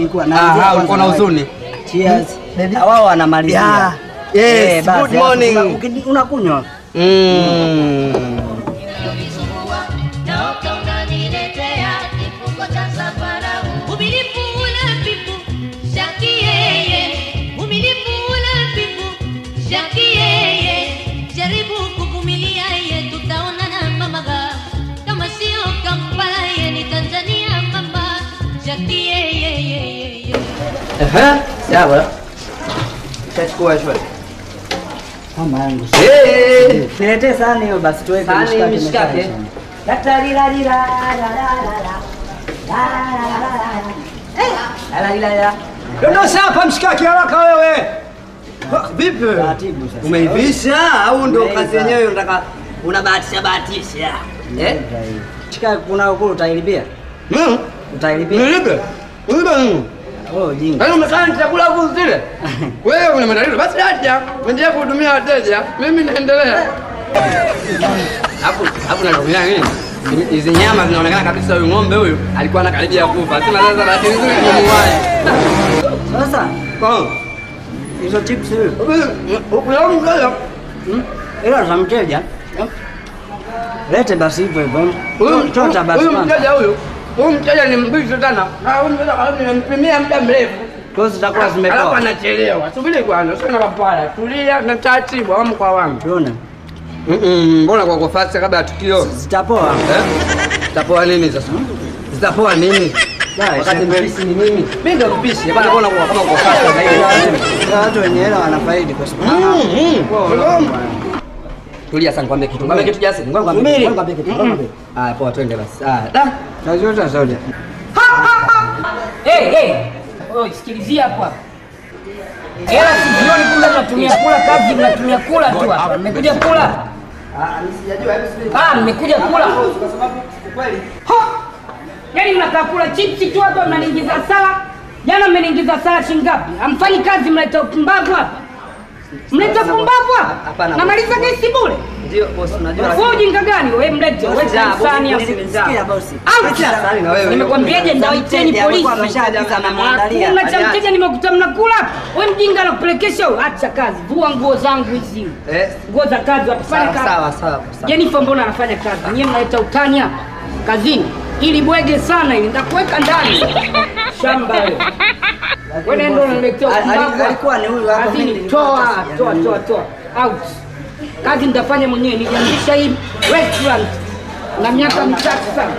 nilikuwa na ulikuwa na huzuni. Cheers. Wao wanamalizia. Yes, good morning. Unakunywa? Sawa. Chachukua shwari. Mama yangu. Niletee sahani hiyo basi tuweke mishikaki. Daktari la la la. Dondosha hapa mshikaki haraka wewe. Vipi? Taratibu sasa. Umeivisha au ndo kazi yenyewe unataka unabahatisha? Shika kuna huko utailipia? Utailipia? Nilipe. Ulipe. Oh, jinga. Hayo umekaa chakula huko zile. Wewe una matatizo basi acha. Endelea kuhudumia wateja. Mimi naendelea. Hapo nakwambia nini? Hizi nyama zinaonekana kabisa huyu ng'ombe huyu alikuwa anakaribia kufa. Sema sasa bahati nzuri nimemuwahi. Sasa, hizo chips hizo. Ukulaumu ngala. Ila za mteja. Lete basi hivyo hivyo. Chota basi. Huyu mteja huyu. Huyu mteja ni mbishi sana. Na huyu mteja nimempimia muda mrefu. Kwa zitakuwa zimepoa. Alafu anachelewa. Subiri kwanza, sio na papara. Tulia na taratibu amu kwa wangu. Tuone. Mbona kwa fast kabla ya tukio? Zitapoa. Zitapoa nini sasa? Zitapoa nini? Wakati mpishi ni mimi. Mimi ndo mpishi. Bwana mbona kama uko fast zaidi? Watu wenye hela wanafaidi kwa sababu. Tulia sana kwambie kitu. Kwambie kitu Jasi. Kwambie kitu. Ah, poa twende basi. Da. Nazota soda. Oh, sikilizia hapo hapo. Hela sijioni kula mnatumia kula kazi mnatumia kula tu hapa. Mmekuja kula. Sijajua hivi. Mmekuja kula. Kwa sababu kweli. Yaani mnakaa kula chips tu hapa mnaniingiza sala. Jana mmeniingiza sala shilingi ngapi? Hamfanyi kazi mnaita upumbavu hapa. Mleta pumbavu hapa? Hapana. Namaliza gesi bure. Ndio boss, unajua. Wewe ujinga gani? Wewe mlete, wewe sani hapo. Sikia bosi. Sani na wewe. Nimekwambiaje ndaiteni polisi. Ameshajaza na muandalia. Kuna cha mteja nimekuta mnakula. Wewe mjinga anakupelekesha wewe. Acha kazi. Vua nguo zangu hizi. Nguo za kazi watafanya kazi. Sawa. Jennifer mbona anafanya kazi? Nyinyi mnaita utani hapa kazini. Ili bwege sana ili nitakuweka ndani. Shamba wewe. Wewe ndio unaletea alikuwa ni huyu hapa mimi. Toa. Out. Kazi nitafanya mwenyewe, nilianzisha hii restaurant na miaka mitatu sana.